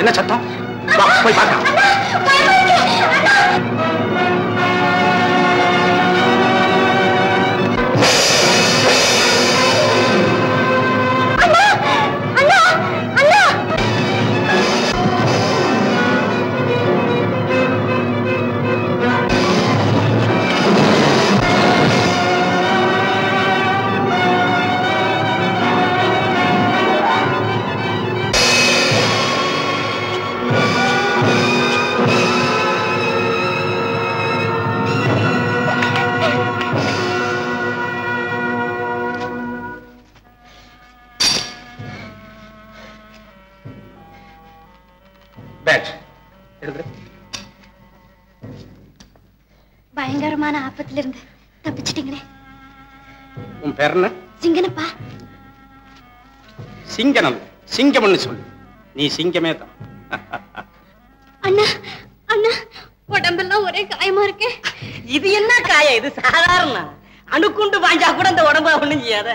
என்ன சத்தம்? வா போய் பார்க்கலாம். பயங்கரமான ஆபத்துல இருந்து தப்பிச்சிட்டீங்களே. உன் பேர் என்ன? சிங்கனப்பா. சிங்கனம் சிங்கம்னு சொல்லு. நீ சிங்கமே தான். அண்ணா அண்ணா உடம்பெல்லாம் ஒரே காயமா இருக்கே. இது என்ன காயம்? இது சாதாரண அணுக்குண்டு வாஞ்சா கூட இந்த உடம்பு ஒண்ணும் செய்யாத.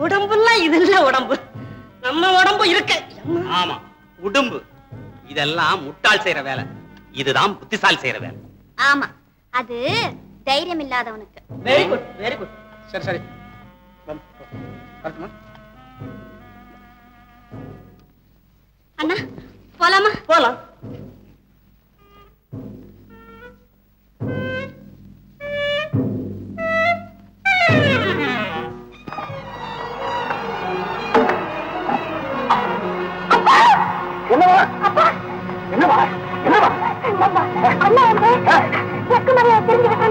உடம்புலாம் இது இல்ல உடம்பு. நம்ம உடம்பு இருக்கு. ஆமா உடம்பு. இதெல்லாம் முட்டாள் செய்யற வேலை. இதுதான் புத்திசாலி செய்யற வேலை. ஆமா அது தைரியம் இல்லாதவனுக்கு. Very good very good. சரி சரி அண்ணா போலாமா? போலாம். என்னவா என்னவா என்னவா அண்ணா வந்து எக்கு மரியா தெரிஞ்சுக்கிட்டு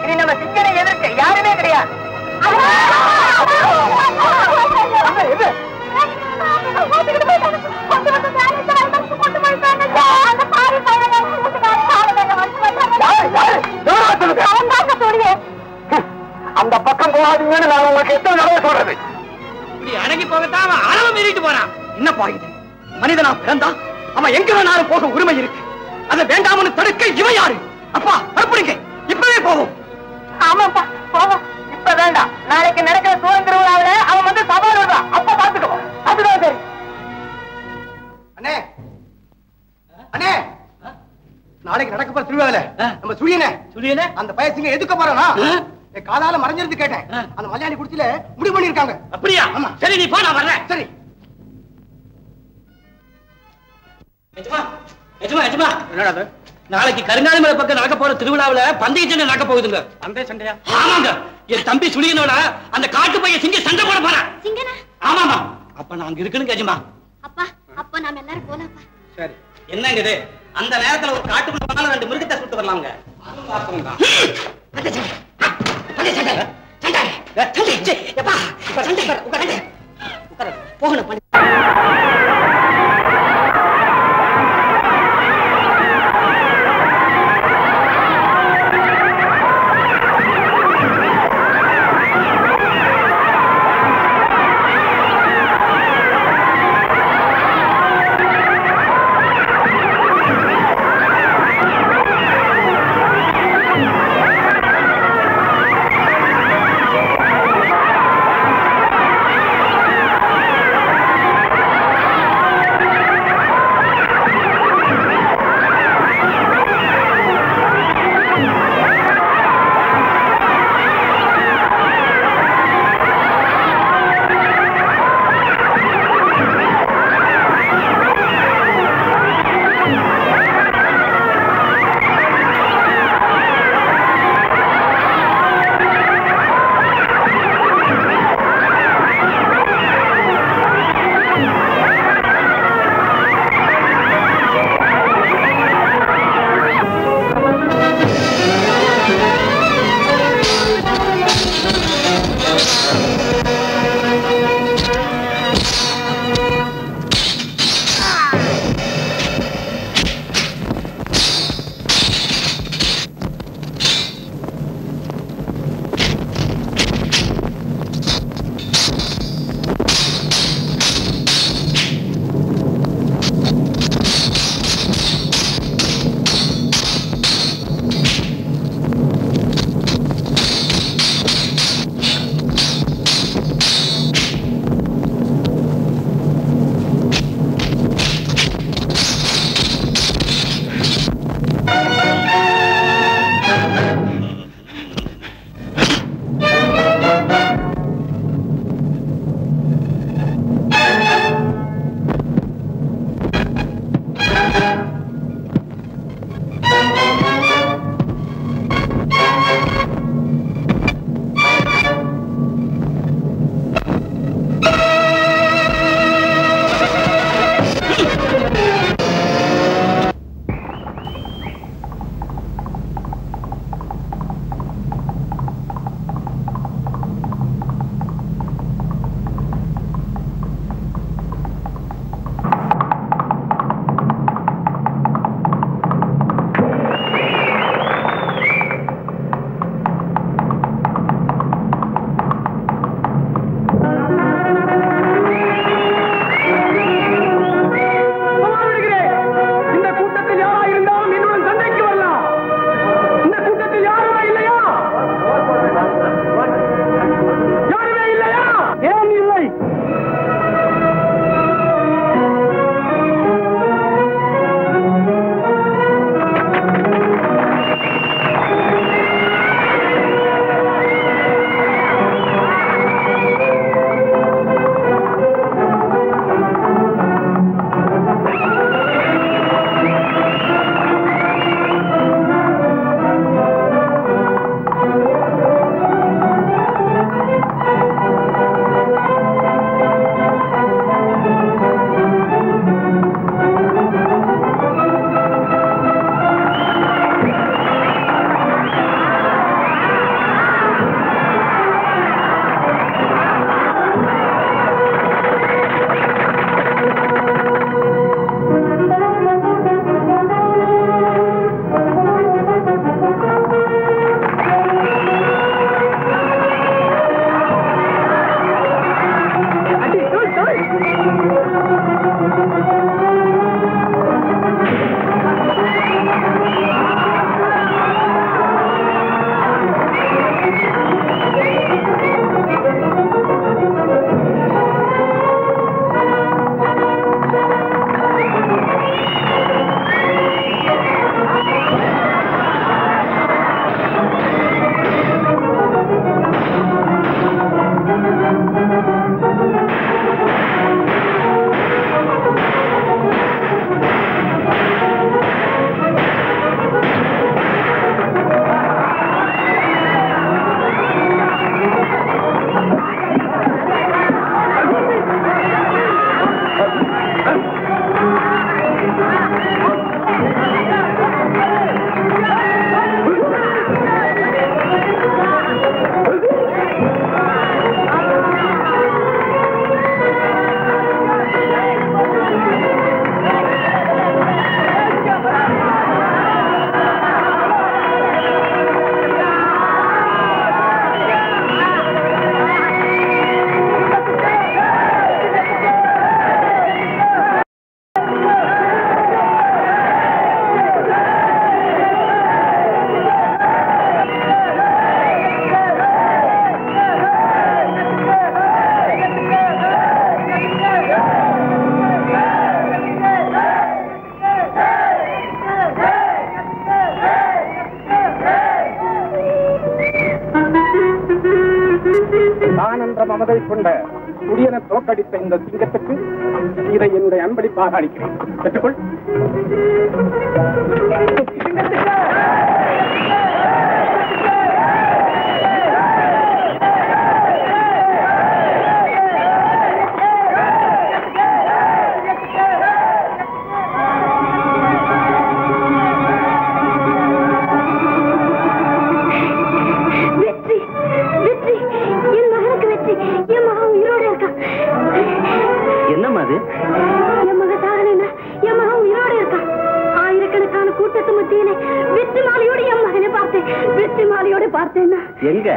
இனி நம்ம சிங்கனை எதிர்க்க யாருமே கிடையாது. அந்த பக்கம் போகாதீங்கன்னு நான் உங்களுக்கு எத்தனை தடவை சொல்றது? இப்படி அடங்கி போகத்தான் அவன் அளவு மீறிட்டு போறான். என்ன பாயுது? மனிதனா பிறந்தா அவன் எங்க வேணாலும் போக உரிமை இருக்கு. அதை வேண்டாம்னு தடுக்க இவன் யாரு? அப்பா புறப்படுங்க, இப்பவே போவோம். ஆமாப்பா போவோம். இப்ப வேண்டாம், நாளைக்கு நடக்கிற சுதந்திர விழாவில அவன் வந்து சவால் விடுறான். அப்ப பாத்துக்கோ. அதுதான் சரி. அண்ணே அண்ணே, நாளைக்கு நடக்க போற திருவிழாவில நம்ம சுழியனே அந்த பயசிங்க எதுக்க போறானா? காதால மறைஞ்சிருந்து கேட்டேன். அந்த மலையாளி குடிச்சில முடிவு பண்ணிருக்காங்க. அப்படியா? ஆமா. சரி நீ போ, நான் வர்றேன். சரி. என்னடா நாளைக்கு கருங்காலி மலை பக்கம் நடக்க போற திருவிழாவில பந்தய சண்டை நடக்க போகுதுங்க. பந்தய சண்டையா? ஆமாங்க. என் தம்பி சுழியனோட அந்த காட்டு பையன் சிங்க சண்டை போட போறான். சிங்கனா? ஆமாமா. அப்ப நான் அங்க இருக்கணும் கஜமா. அப்பா அப்ப நாம எல்லாரும் போலாம்ப்பா. சரி. என்னங்க இது? அந்த நேரத்துல ஒரு காட்டுக்குள்ள போனாலும் 2 மிருகத்தை சுட்டு வரலாம்ங்க. போகணும். என்ற மமதை கொண்ட குடியனை தோற்கடித்த இந்த சிங்கத்துக்கு இதை என்னுடைய அன்பளிப்பாக அளிக்கிறேன். பெற்றுக்கொள். என்னம்மா அது? என் மக சாகலைன்னா என் மகன் உயிரோட இருக்கா. ஆயிரக்கணக்கான கூட்டத்து மத்தியிலே வெற்றி மாலையோடு என் மகனை பார்த்தேன். வெற்றி மாலையோடு பார்த்தேன்னா எங்க?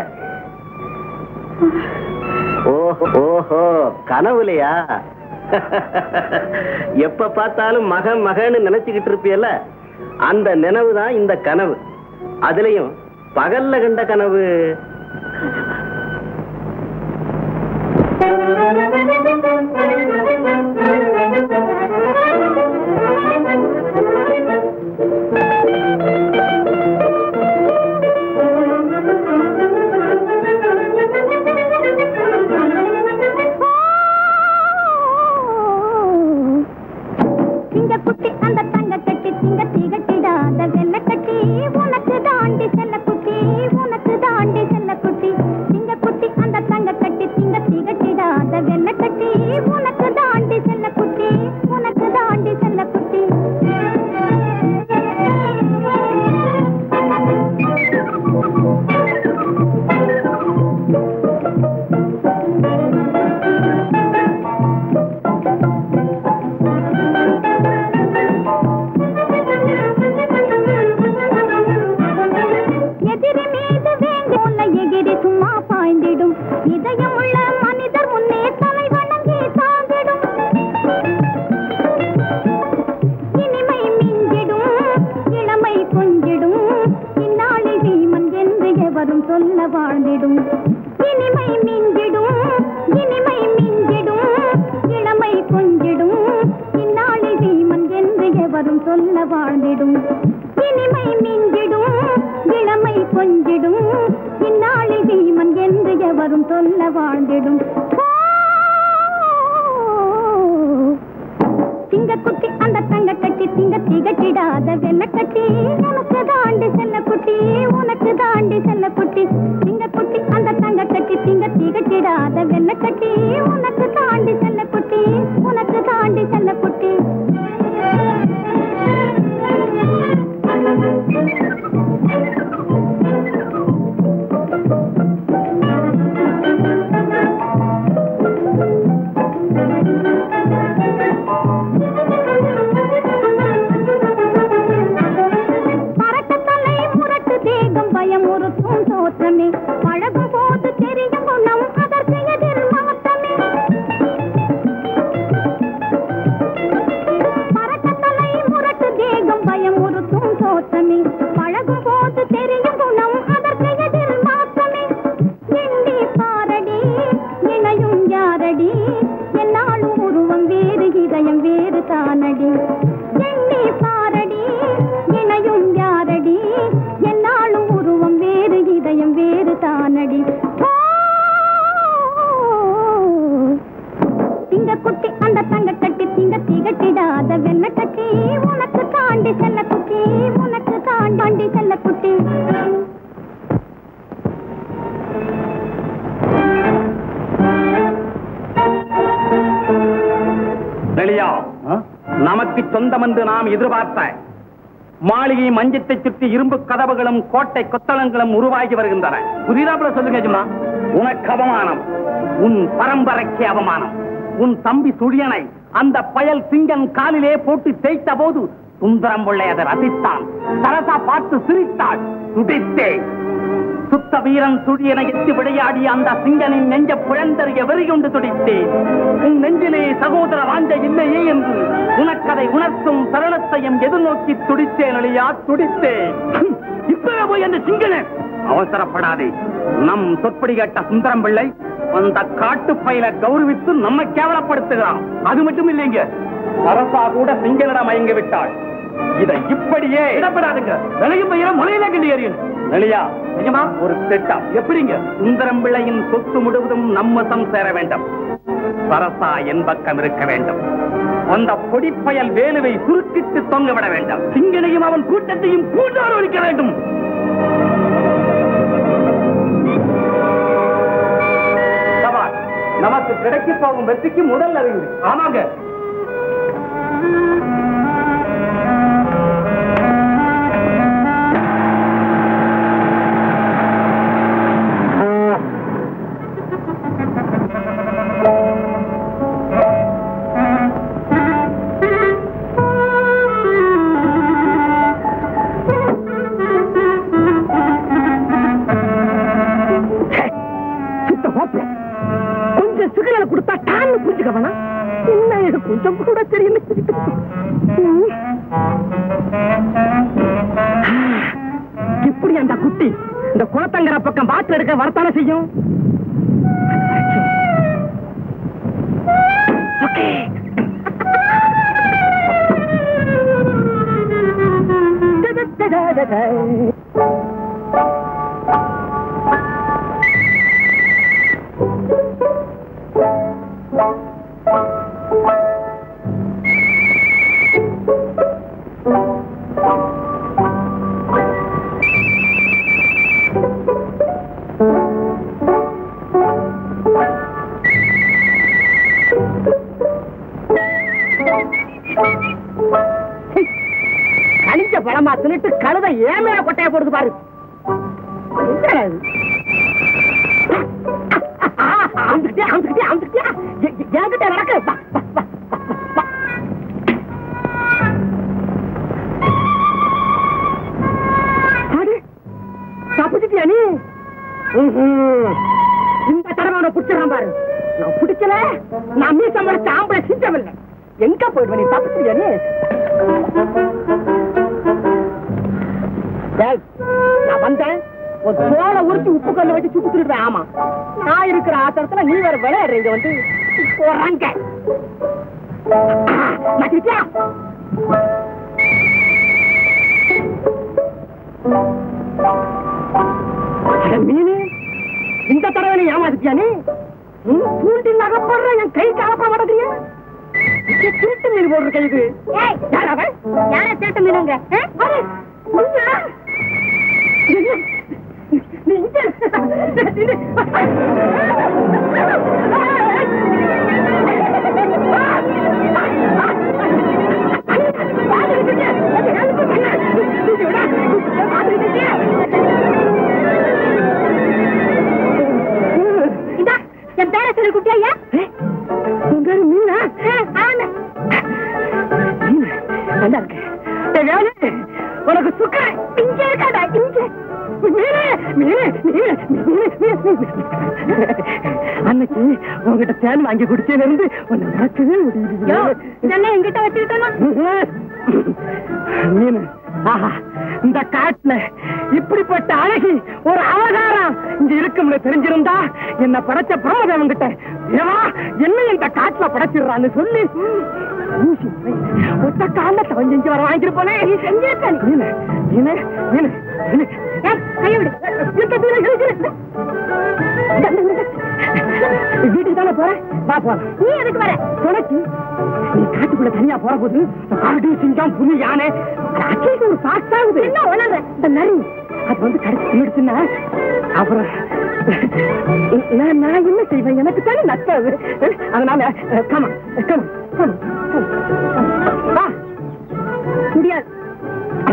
ஓஹோ, கனவுலையா? எப்ப பார்த்தாலும் மகன் மகன்னு நினைச்சுக்கிட்டு இருப்பியல்ல, அந்த நினைவுதான் இந்த கனவு. அதுலயும் பகல்ல கண்ட கனவு. சிங்கக்குட்டி அந்த தங்க கட்டி சிங்க திகட்டிடாத வெள்ள கட்டி உனக்கு தாண்டி செல்ல குட்டி உனக்கு தாண்டி செல்ல குட்டி சிங்கக்குட்டி அந்த தங்க கட்டி சிங்க திகட்டிடாத வெள்ள கட்டி உனக்கு தாண்டி செல்ல குட்டி உனக்கு தாண்டி செல்ல குட்டி எதிரி மீது வேங்கோல எகிரி சும்மா பாய்ந்திடும் இதயமுள்ள மனிதர் முன்னே தலை வணங்கி தாழ்ந்திடும் இனிமை மிஞ்சிடும் இளமை கொஞ்சிடும் இந்நாளில் வீமன் என்று எவரும் சொல்ல வாழ்ந்திடும் இனிமை மிஞ்சிடும் இளமை கொஞ்சிடும் இந்நாளில் வீமன் என்று எவரும் சொல்ல வாழ்ந்திடும் இனிமை மிஞ்சிடும் இளமை கொஞ்சிடும் இந்நாளில் வீமன் என்று எவரும் சொல்ல வாழ்ந்திடும் சிங்கக்குட்டி அந்த தங்க கட்டி சிங்க திகட்டிடாத வெள்ள கட்டி உனக்கு தாண்டி செல்ல குட்டி உனக்கு தாண்டி செல்ல குட்டி சிங்கக்குட்டி அந்த தங்க கட்டி சிங்க திகட்டிடாத வெள்ள கட்டி உனக்கு தாண்டி செல்ல குட்டி உனக்கு தாண்டி செல்ல குட்டி பரட்டத்தலை முரட்டு தேகம் பயமுறுத்தும் தோற்றமே பழகும் போது தெரியும் குணம் அதற்கு எதிர் மாற்றமே பரட்டத்தலை முரட்டு தேகம் பயமுறுத்தும் தோற்றமே பழகும் போது தெரியும் குணம் அதற்கு எதிர் மாற்றமே எண்ணி பாரடி இணையும் யாரடி என்னாலும் உருவம் வேறு இதயம் வேறு தானடி எண்ணி பாரடி இணையும் யாரடி என்னாலும் உருவம் வேறு இதயம் வேறு தானடி சிங்கக்குட்டி அந்த தங்க கட்டி சிங்க திகட்டிடாத வெள்ள கட்டி உனக்கு தாண்டி செல்ல குட்டி உனக்கு தாண்டி செல்ல குட்டி வெளியா நமக்கு சொந்தம் என்று நாம் எதிர்பார்த்த மாளிகை மஞ்சத்தை சுற்றி இரும்பு கதவுகளும் கோட்டை கொத்தளங்களும் உருவாகி வருகின்றன. புதிதாப்புல சொல்லுங்க ஜும்மா. உனக்கு அவமானம், உன் பரம்பரைக்கு அவமானம். உன் தம்பி சுழியனை அந்த பயல் சிங்கன் காலிலே போட்டு தேய்த்த போது சுந்தரம் பிள்ளை அதை ரசித்தான். சரசா பார்த்து சிரித்தாள். துடித்தே சுத்த வீரன் சுழியனை எத்தி விளையாடிய அந்த சிங்கனின் நெஞ்ச புழந்தறிய வெறி கொண்டு துடித்தேன். உன் நெஞ்சிலே சகோதர வாஞ்ச இல்லையே என்று உனக்கதை உணர்த்தும் தருணத்தையும் எதிர்நோக்கி துடித்தேன் அழியா துடித்தேன். இப்பவே போய் அந்த சிங்கனை அவசரப்படாதே. நம் சொற்படி கேட்ட சுந்தரம் பிள்ளை அந்த காட்டு பயில கௌரவித்து நம்மை கேவலப்படுத்துகிறான். அது மட்டும் இல்லைங்க, சரசா கூட சிங்கனிடம் மயங்கி விட்டாள். இதை இப்படியே இடப்படாதுங்க. விலையும் பயிர முளையில கிண்டி எறியணும். வெளியா நிஜமா ஒரு திட்டம். எப்படிங்க? சுந்தரம் பிள்ளையின் சொத்து முழுவதும் நம்மசம் சேர வேண்டும். சரசா என் பக்கம் இருக்க வேண்டும். அந்த பொடிப்பயல் வேலுவை சுருக்கிட்டு தொங்க விட வேண்டும். சிங்கனையும் அவன் கூட்டத்தையும் கூட்டார் ஒழிக்க வேண்டும். நமக்கு கிடைக்க போகும் வெற்றிக்கு முதல் அறிகுறி. ஆமாங்க. கொஞ்சம் கூட தெரியல. இப்படி அந்த குட்டி இந்த குளத்தங்கர பக்கம் பாத்து எடுக்க வரத்தானே செய்யும். கணிஞ்ச பழமா தின்னுட்டு கழுத ஏமையா கொட்டைய போடுது பாரு. என்கிட்ட நடக்க தப்பிச்சிட்டியா நீ? இந்த தடவை அவனை பிடிச்சிடறான் பாரு. நான் பிடிக்கல, நான் மீசம் முடிச்ச ஆம்பளை சிஞ்சவில்லை. எங்க போயிடுவேன் நீ? தப்பிச்சிட்டியா நீ? நான் வந்தேன் ஒரு தோலை உரிச்சு உப்பு கல்ல வச்சு சுட்டு திருடுறேன். ஆமா, நான் இருக்கிற ஆத்திரத்துல நீ வேற விளையாடுறீங்க வந்து போறாங்க. மீனு இந்த தடவை நீ ஏமாத்திட்டியா நீ? தூண்டில் அகப்படுற என் கைக்கு அகப்பட மாட்டேங்கிறிய? திருட்டு மீன் போடுற கை இது. யார திருட்டு மீனுங்க? என் பேர சொல்லி குட்டியா? மீனா நல்லா இருக்கு. உனக்கு சுக்கர இங்க இருக்காடா. இங்க அன்னைக்கு உங்ககிட்ட தேன் வாங்கி குடிச்சதுல இருந்து உன்னை மறக்கவே முடியுது. எங்கிட்ட வச்சுக்கிட்டா மீன். ஆஹா, இந்த காட்டுல இப்படிப்பட்ட அழகி ஒரு அவதாரம் இங்க இருக்கும்னு தெரிஞ்சிருந்தா என்ன படைச்ச பிரமதேவன் கிட்ட என்ன இந்த காட்டுல படைச்சிடுறான்னு சொல்லி ஒத்த காலத்தை அவன் செஞ்சு வர வாங்கிட்டு போனேன். நீ செஞ்சிருக்க. வீட்டுக்கு தானே போற? வா போற. நீ எதுக்கு வர? துணைக்கு. நீ காட்டுக்குள்ள தனியா போற போது காடு சிங்கம் புலி யானை அச்சைக்கு ஒரு சாட்சாகுது. என்ன உணர்ற? இந்த நரி அது வந்து கடைசி நிறுத்துனா அப்புறம் நான் என்ன செய்வேன்? எனக்கு தானே நட்டாது. அதனால கமா முடியாது.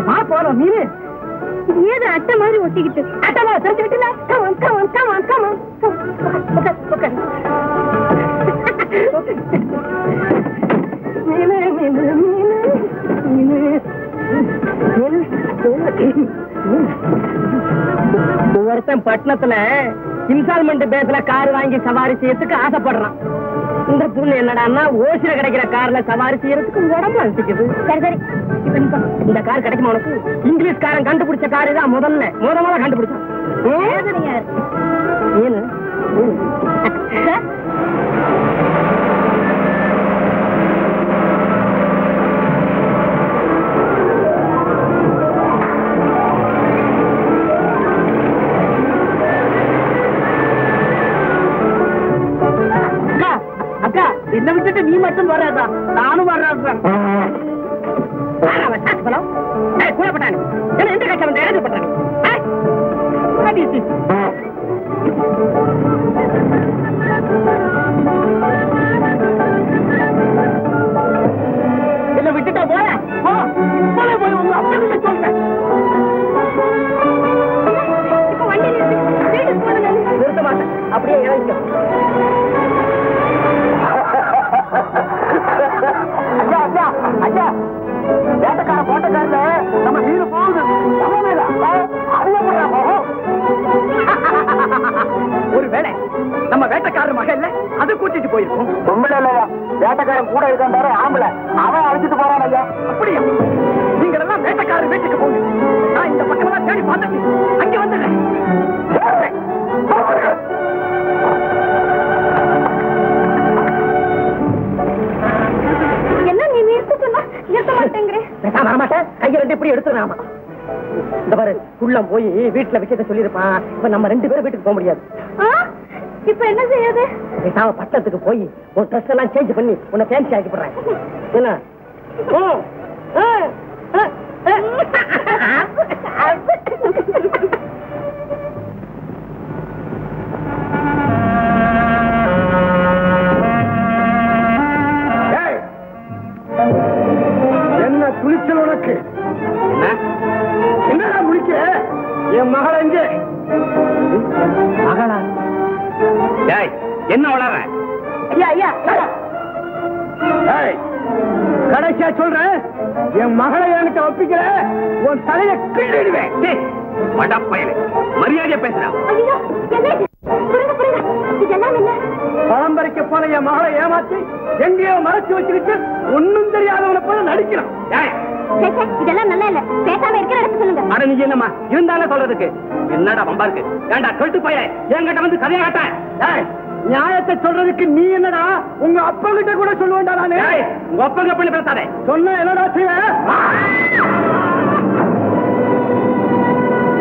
வா போறோம். மீனு ஏது அட்டை மாதிரி ஒட்டிக்கிட்டு அட்டமா தெரிஞ்சுக்கிட்டு ஒருத்தன் பட்டணத்துல இன்ஸ்டால்மெண்ட் பேஸ்ல கார் வாங்கி சவாரி செய்யறதுக்கு ஆசைப்படுறான். இந்த புண்ணு என்னடான்னா ஓசில கிடைக்கிற கார்ல சவாரி செய்யறதுக்கு உடம்பு அனுப்பிக்குது. சரி சரி, இப்ப நீ இந்த கார் கிடைக்குமா உனக்கு? இங்கிலீஷ் காரன் கண்டுபிடிச்ச காரு தான் முதல்ல கண்டுபிடிச்சான். ஏன்னு நானும் வர்றேன் நானும் வர்றேன் கூடப்பட்டானு என்ன எந்த கட்சி வந்து எழுதி பண்றாங்க என்ன விட்டுட்டா போல போய் உங்க அப்பா கிட்ட சொல்றேன். இப்ப வண்டி நிறுத்த மாட்டேன் அப்படியே இறங்க. ஐயா ஐயா ஐயா வேட்டக்கார போட்டக்காரல நம்ம வீடு போகுது ஒருவேளை நம்ம வேட்டக்காரர் மகள்ல அது கூட்டிட்டு போயிருக்கும். பொம்பளை இல்லையா வேட்டக்காரன் கூட இருக்காரு ஆம்பளை அவன் அழைச்சிட்டு போறான் ஐயா. அப்படியா நீங்க எல்லாம் வேட்டக்காரர் வீட்டுக்கு போங்க. நான் இந்த பக்கம் தேடி பார்த்துட்டு அங்கே வந்துடுறேன். என்ன நீ நிறுத்த மாட்டேங்கிற வரமாட்டேன் கையை ரெண்டு இப்படி எடுத்துறாமா. இந்த பாரு உள்ளம் போய் வீட்டுல வைக்கிறத சொல்லிருப்பான். இப்ப நம்ம 2 பேரும் வீட்டுக்கு போக முடியாது. இப்ப என்ன செய்யாது? பட்டத்துக்கு போய் உன் ட்ரெஸ் எல்லாம் சேஞ்ச் பண்ணி உன்னை ஃபேன்சி ஆக்கி போடுறேன். என்ன என்ன துணிச்சல் உனக்கு? என்னடா முடிக்க? என் மகள் எங்கே? மகளா? என்ன வளர? ஐயா ஐயா கடைசியா சொல்றேன், என் மகளை என்கிட்ட ஒப்பிக்கிற உன் தலையை கிள்ளிடுவேன். மரியாதையா பேசுறா. பரம்பரைக்கு போல என் மகளை ஏமாத்தி எங்கேயோ மறைச்சு வச்சுக்கிட்டு ஒன்னும் தெரியாதவனை போல நடிக்கிறான். இதெல்லாம் நல்லா இல்ல. பேசாம இருக்கிற இடத்து சொல்லுங்க. அட நீ என்னமா இருந்தாலும் சொல்றதுக்கு என்னடா பம்பா இருக்கு? ஏண்டா கழுத்து போய என்கிட்ட வந்து கதையை காட்ட. நியாயத்தை சொல்றதுக்கு நீ என்னடா உங்க அப்பா கிட்ட கூட சொல்லுவேன்டா நானு. உங்க அப்பங்க பண்ணி பேசாதே. சொன்ன என்னடா செய்ய?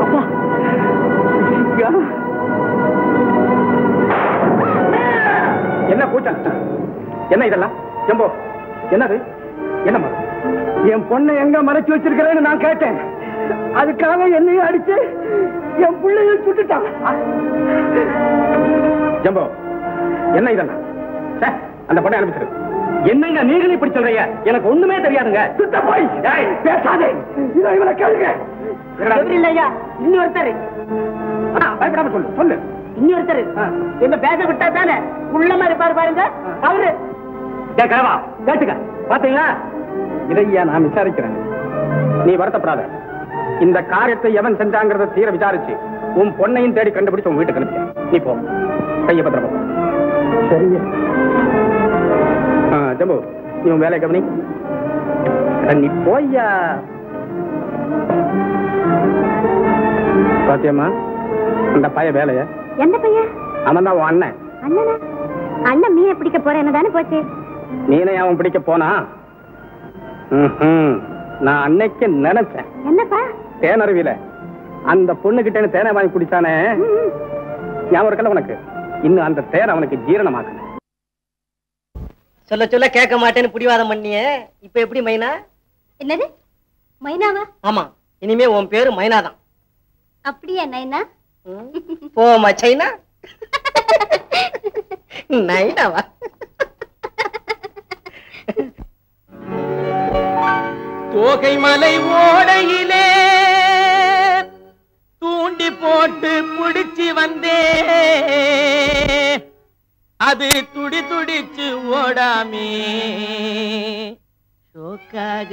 அப்பா என்ன கூட்டம்? என்ன இதெல்லாம்? ஜம்போ என்னது? என்னம்மா? என் பொண்ணை எங்க மறைச்சு வச்சிருக்கிறேன்னு நான் கேட்டேன். அதுக்காக என்னையும் அடிச்சு என் பிள்ளையும் சுட்டுட்டான். ஜம்போ என்ன இதெல்லாம்? அந்த பொண்ணை அனுப்பிச்சிரு. என்னங்க நீங்களும் இப்படி சொல்றீங்க? எனக்கு ஒண்ணுமே தெரியாதுங்க. சுத்த போய் பேசாதே. இவனை கேளுங்க. இல்லையா இன்னொருத்தர் பயப்படாம சொல்லு சொல்லு. இன்னொருத்தர் என்ன பேச விட்டா தானே உள்ளமா இருப்பாரு பாருங்க அவரு. கேட்கவா? கேட்டுக்க. பாத்தீங்களா? இதையா நான் விசாரிக்கிறேன். நீ வருத்தப்படாத. இந்த காரியத்தை எவன் செஞ்சாங்கிறத தீர விசாரிச்சு உன் பொண்ணையும் தேடி கண்டுபிடிச்சு உன் வீட்டுக்கு அனுப்பிக்க. நீ போ. கைய பத்திரமா. சரிங்க. ஜம்பு நீ உன் வேலையை கவனி. நீ போய்யா. பாத்தியம்மா அந்த பைய வேலைய? எந்த பையன்? அவன் தான் உன் அண்ணன். அண்ணனா? அண்ணன் மீனை பிடிக்க போற என்னதானே போச்சு. நீனே அவன் பிடிக்க போனா? நான் அன்னைக்கு நினைச்சேன். என்னப்பா? தேனருவில அந்த பொண்ணு கிட்ட தேனை வாங்கி குடிச்சானே, ஞாபகம் இருக்கல உனக்கு? இன்னும் அந்த தேனை அவனுக்கு ஜீரணமாக்கல. சொல்ல சொல்ல கேட்க மாட்டேன்னு பிடிவாதம் பண்ணிய. இப்ப எப்படி மைனா? என்னது மைனாவா? ஆமா, இனிமே உன் பேரு மைனாதான். அப்படியா நைனா? போமா சைனா. நைனாவா? தோகை மலை ஓடையிலே தூண்டி போட்டு புடிச்சு வந்தே, அது துடி துடிச்சு ஓடாமே ஷோக்காக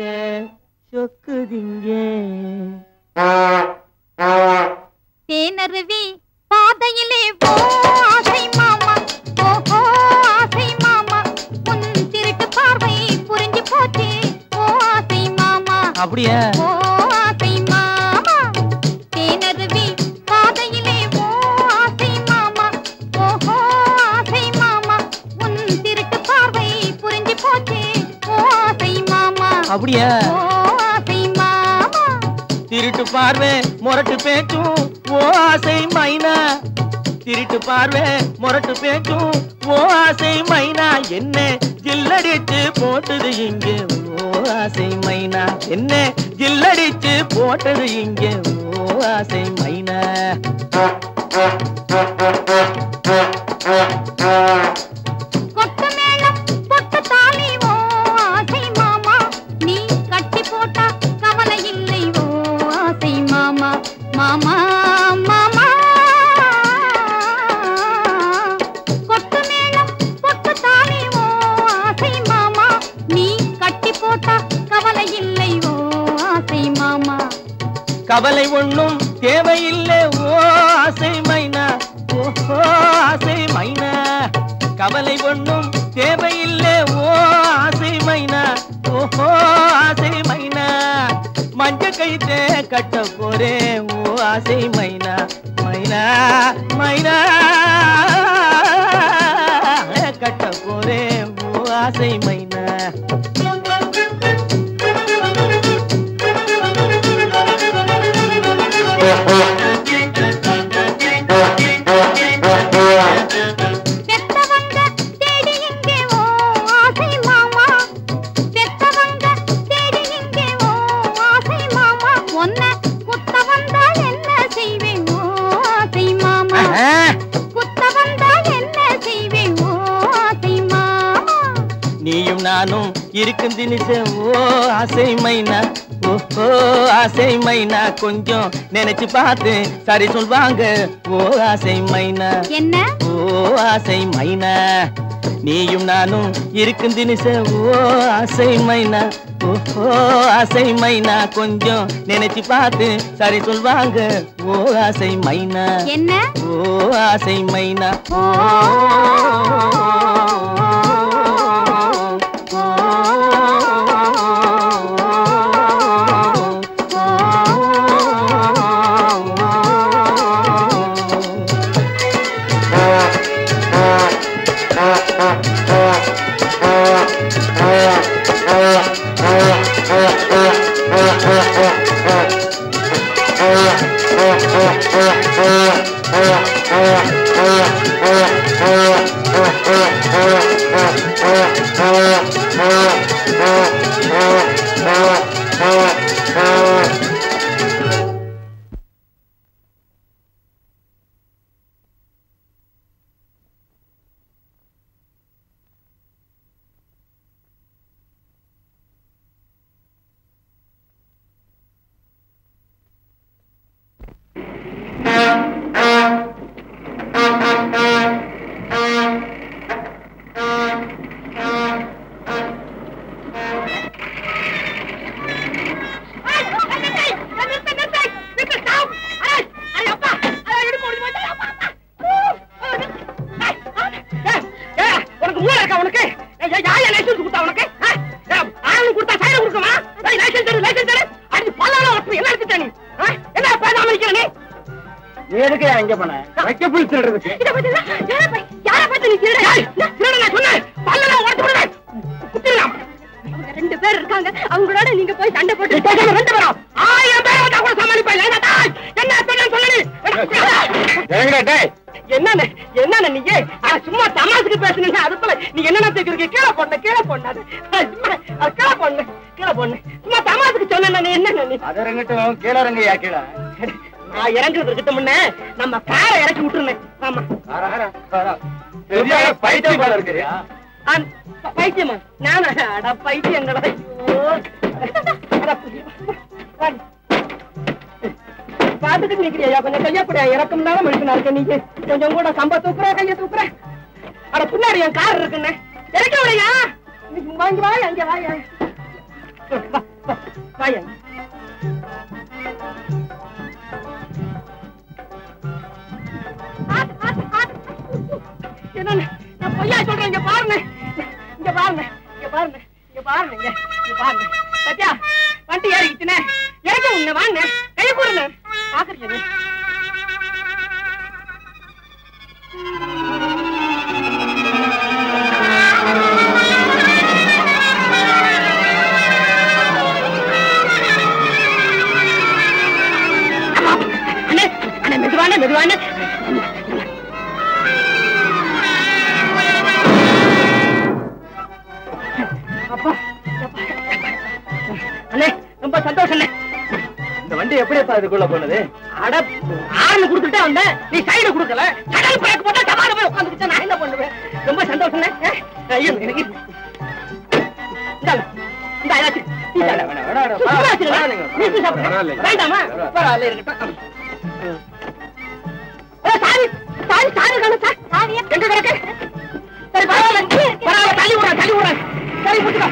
சொக்குதிங்க. தேனருவி பாதையிலே ஓ ஆசை மாமா, ஓஹோ ஆசை மாமா, உன் திருட்டு பார்வை புரிஞ்சு போச்சு ஓ ஆசை மாமா. அப்படியே ஓ ஆசை மாமா, தேனருவி பாதையிலே ஓ ஆசை மாமா, ஓஹோ ஆசை மாமா, உன் திருட்டு பார்வை புரிஞ்சு போச்சு ஓ ஆசை மாமா. அப்படியே ஓ ஆசை மாமா, திருட்டு பார்வை முரட்டு பேச்சும் ஓ ஆசை மைனா. திருட்டு பார்வை முரட்டு பேச்சும் ஓ ஆசை மைனா. என்ன ஜில்லடிச்சு போட்டது இங்கே ஓ ஆசை மைனா என்ன ஜில்லடிச்சு போட்டது இங்கே ஓ ஆசை மைனா கொட்டு மேளம் பொட்டு தாலி ஓ ஆசை மாமா நீ கட்டி போட்டா கவலை இல்லை ஓ ஆசை மாமா மாமா மாமா கொட்டு மேளம் பொட்டு தாலி ஓ ஆசை மாமா நீ கட்டி போட்டா கவலை இல்லை ஓ ஆசை மாமா கவலை ஒண்ணும் தேவையில்லை ஓ ஆசை மைனா ஓ ஆசை மைனா கவலை ஒண்ணும் தேவையில்லை ஓ ஆசை மைனா ஓஹோ ஆசை மைனா மஞ்ச கயிற்றே கட்ட போறேன் ஓ ஆசை மைனா மைனா மைனா கட்ட போறேன் ஓ ஆசை மைனா பெத்தவங்க தேடி இங்கே ஓ ஆசை மாமா பெத்தவங்க தேடி இங்கே ஓ ஆசை மாமா உன்னை குத்த வந்தா என்ன செய்வேன் ஓ ஆசை மாமா குத்த வந்தா என்ன செய்வேன் ஓ ஆசை மாமா நீயும் நானும் இருக்கும் தினிச ஓ ஆசை மைனா ஓஹோ ஆசை மைனா கொஞ்சம் நினைச்சு பார்த்து சரி சொல்வாங்க ஓ ஆசை மைனா என்ன ஓ ஆசை மைனா நீயும் நானும் இருக்கும் தினிச ஓ ஆசை மைனா ஓஹோ ஆசை மைனா கொஞ்சம் நினைச்சு பார்த்து சரி சொல்வாங்க ஓ ஆசை மைனா என்ன ஓ ஆசை மைனா ஓ ரெண்டு பேர் இருக்காங்க அவங்களோட நீங்க போய் சண்டை போட்டு என்ன என்ன நீங்க சும்மா தமாசுக்கு பேசுனீங்க அதுக்குள்ள நீ என்ன கேக்குறீங்க கீழே போடணும் கீழே போடாது கீழே போடணும் கீழே போடணும் சும்மா தமாசுக்கு சொன்ன நீ என்ன நீ அதை இறங்கட்டும் கீழே இறங்கயா கீழே நான் இறங்குறது கிட்ட முன்ன நம்ம காரை இறக்கி விட்டுருந்தேன் ஆமா பைத்தியம் போல இருக்கிறியா பைத்தியமா நானா அட பைத்தியங்களா பாத்துட்டு நிக்கிறியா கொஞ்சம் கையப்படியா இறக்கம் தானே மனுஷனா இருக்க நீங்க கொஞ்சம் கூட சம்பா தூக்குற கைய தூக்குற அட பின்னாடி என் கார் இருக்குன்னு இறக்க விடையா வாங்கி வாய் அங்க வாயா வாயா என்ன நான் பொய்யா சொல்றேன் இங்க பாருங்க இங்க பாருங்க இங்க பாருங்க இங்க பாருங்க இங்க பாருங்க சத்யா வண்டி ஏறிக்கிச்சுனே இறங்க உன்ன வாங்க கை கூடுங்க பாக்குறீங்க அண்ணே அண்ணே மெதுவானே மெதுவானே எப்படிப்பா இதுக்குள்ள போனது? அட ஆறு கொடுத்துட்டே வந்தேன், நீ சைடு கொடுக்கல. கடல் பிரேக் போட்டா டமார போய் உட்கார்ந்துட்டு நான் என்ன பண்ணுவேன்? ரொம்ப சந்தோஷம். ஐயோ எனக்கு இந்த ஆயாச்சு வேண்டாமா? பரவாயில்ல இருக்கட்டும். Sorry sorry sorry sir, sorry எங்க கிடக்கு? சரி பரவாயில்ல பரவாயில்ல, தள்ளி விடுறேன். சரி கொடுத்துக்கோ.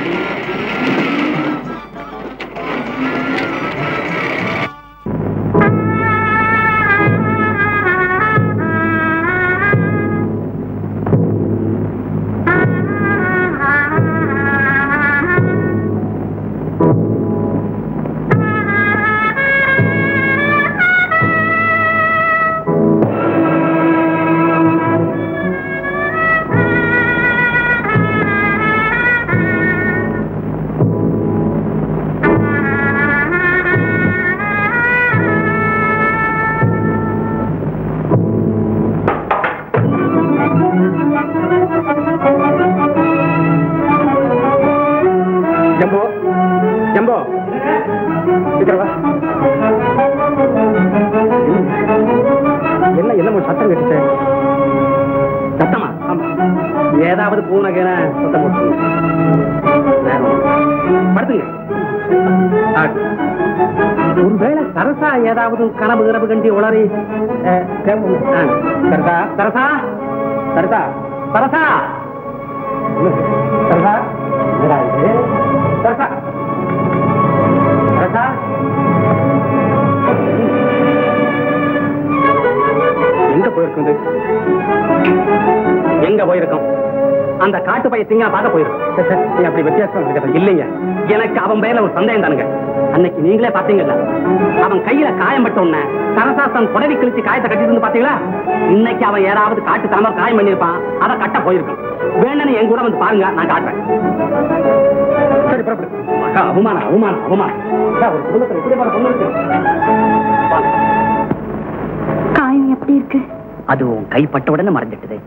ஏதாவது பூனகன சத்தம் போட்டு படுத்துங்க. ஒருவேளை சரசா ஏதாவது கனவு கனவு கண்டி உளறி சரசா சரசா சரசா சரசா சரசா சரசா சரசா எங்க போயிருக்குது? எங்க போயிருக்கோம்? அந்த காட்டு பைய திங்க பார்க்க போயிருக்கோம். அப்படி வித்தியாசம் இல்லைங்க. எனக்கு அவன் பேர்ல ஒரு சந்தேகம் தானுங்க. அன்னைக்கு நீங்களே பாத்தீங்கல்ல, அவன் கையில காயம் பட்ட உடனே சரசாசன் புடவை கிழிச்சு காயத்தை கட்டிட்டு இருந்து பாத்தீங்களா? இன்னைக்கு அவன் யாராவது காட்டு தரமா காயம் பண்ணிருப்பான், அதை கட்ட போயிருக்கான். வேணும்னு என் கூட வந்து பாருங்க, நான் காட்டுறேன். சரி புறப்படு. அக்கா அவமானம் அவமானம் அவமானம். ஒரு குடும்பத்தில் எப்படி போற பொண்ணு இருக்கு? காயம் எப்படி இருக்கு? அது உன் கைப்பட்ட உடனே மறைஞ்சிட்டுது.